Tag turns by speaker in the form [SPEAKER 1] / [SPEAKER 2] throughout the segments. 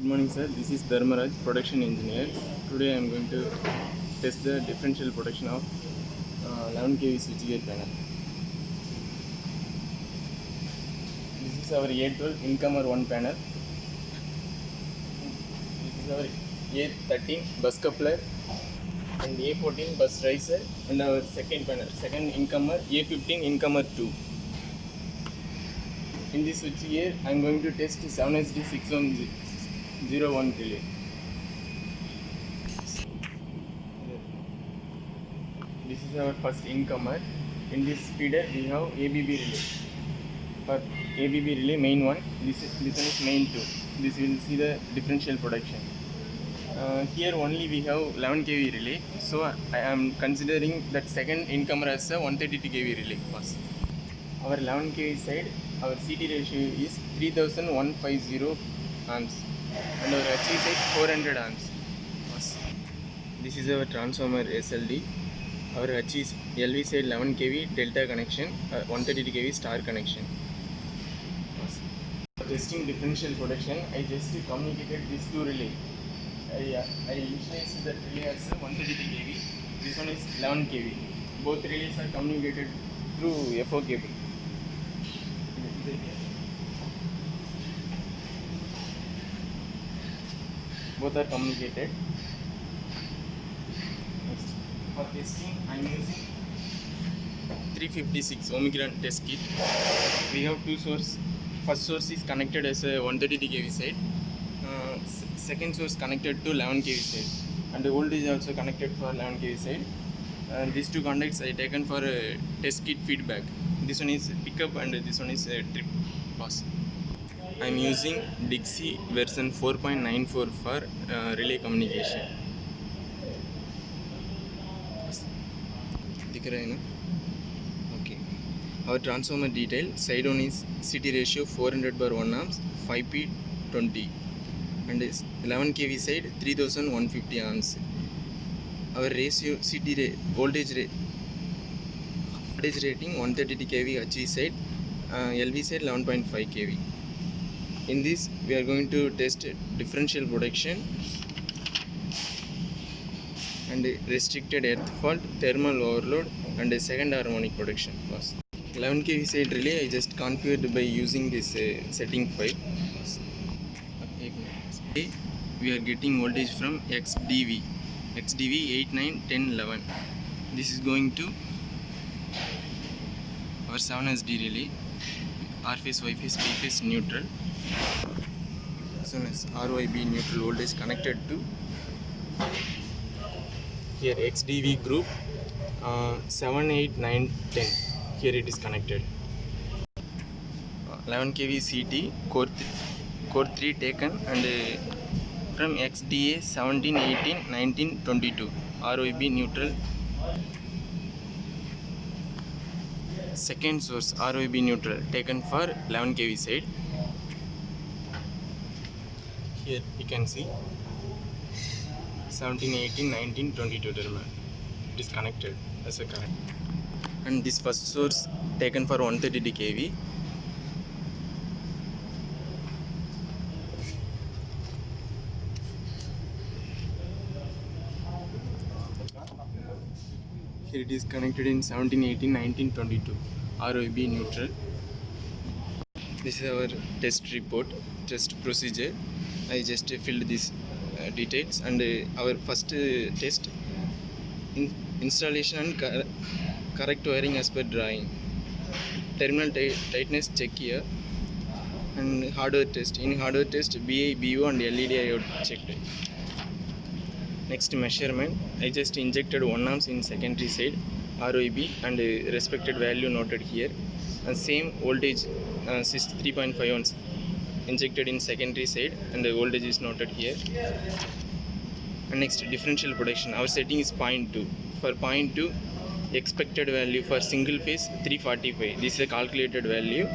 [SPEAKER 1] Good morning, sir. This is Dharmaraj, production engineer. Today I am going to test the differential protection of 11 kV switchgear panel. This is our A12 incomer 1 panel. This is our A13 bus coupler and A14 bus riser, and our second panel, second incomer A15 incomer 2. In this switchgear, I am going to test 7SD6101 relay. This is our first incomer. In this feeder we have ABB relay. For ABB relay main 1, this one is main 2. This will see the differential protection. Here only we have 11 kV relay, so I am considering that second incomer as a 132 kV relay bus. Our 11 kV side, our CT ratio is 3150 amps and our HV side 400 amps. This is our transformer SLD. Our HV LV side 11 kV delta connection, 132 kV star connection. For testing differential protection, I just communicated these two relay. I initialized that relay as 132 kV. This one is 11 kV. Both relays are communicated through FO cable. Both are communicated. Next, for testing, I am using 356 Omicron test kit. We have two sources. First source is connected as a 132 kV side. Second source connected to 11 kV side, and the voltage also connected for 11 kV side. These two contacts I taken for a test kit feedback. This one is pickup and this one is a trip pass. I am using Dixie version 4.94 for relay communication. Okay. Our transformer detail, side one is CT ratio 400/1 amps, 5P 20, and is 11 kV side 3150 amps. Our ratio voltage rating 132 kV HV side, LV side 11.5 kV. In this we are going to test differential protection and restricted earth fault, thermal overload, and a second harmonic protection. 11 kV side relay I just configured by using this setting file. We are getting voltage from XDV 8, 9, 10, 11. This is going to our 7SD relay, R phase, Y phase, P phase neutral. As soon as RYB neutral voltage connected to here XDV group 7, 8, 9, 10. Here it is connected. 11 kV CT core 3 taken, and from XDA 17, 18, 19, 22 ROB neutral. Second source ROB neutral taken for 11 kV side. Here you can see 17, 18, 19, 22 terminal. It is connected as a current. And this first source taken for 132 kV. Here it is connected in 17, 18, 19, 22 ROB neutral. This is our test report, test procedure. I just filled these details, and our first test installation and correct wiring as per drawing. Terminal tightness check here, and hardware test. In hardware test, BI, BO and LED I have checked. Next measurement, I just injected 1 amps in secondary side ROB, and respected value noted here. And same voltage 3.5 ohms injected in secondary side, and the voltage is noted here. And next, differential protection. Our setting is 0.2. For 0.2, expected value for single phase 345. This is a calculated value.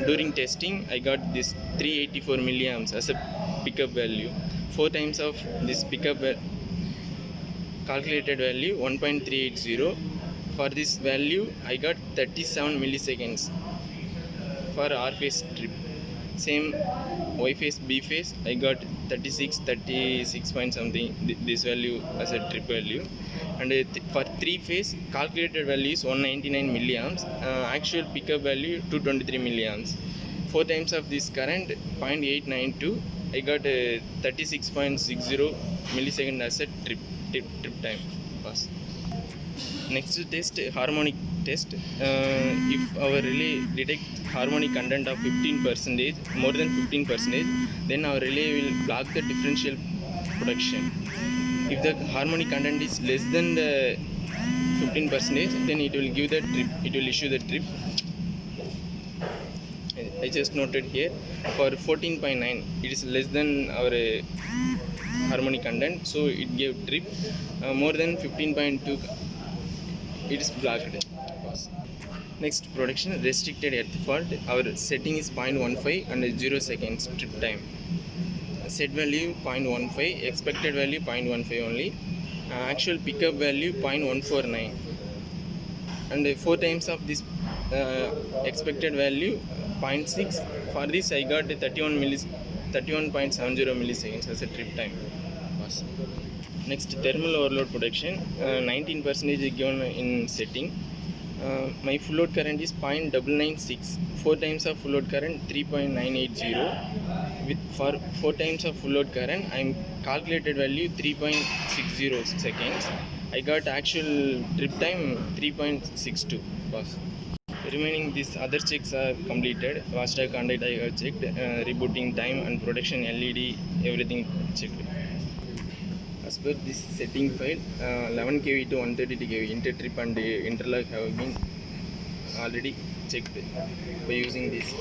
[SPEAKER 1] During testing, I got this 384 milliamps as a pickup value. 4 times of this pickup calculated value 1.380. For this value, I got 37 milliseconds for R phase trip. Same Y phase, B phase, I got 36 point something, this value as a trip value. And for 3 phase, calculated value is 199 milliamps, actual pickup value 223 milliamps. 4 times of this current 0.892, I got 36.60 millisecond as a trip time pass. Next test, harmonic test. If our relay detect harmonic content of 15%, more than 15%, then our relay will block the differential production. If the harmonic content is less than the 15%, then it will give the trip, it will issue the trip. I just noted here for 14.9, it is less than our harmonic content, so it gave trip. More than 15.2, it is blocked. Next, production restricted earth fault. Our setting is 0.15 and 0 seconds trip time. Set value 0.15, expected value 0.15 only. Actual pickup value 0.149, and 4 times of this expected value 0.6. For this I got 31.70 milliseconds as a trip time pass. Next, thermal overload protection. 19% is given in setting. My full load current is 0.996. 4 times of full load current 3.980. With for 4 times of full load current, I'm calculated value 3.60 seconds. I got actual trip time 3.62 pass. Remaining these other checks are completed. Watchdog conduct I have checked, rebooting time and protection LED, everything checked. As per this setting file, 11 kV to 132 kV intertrip and interlock have been already checked by using this.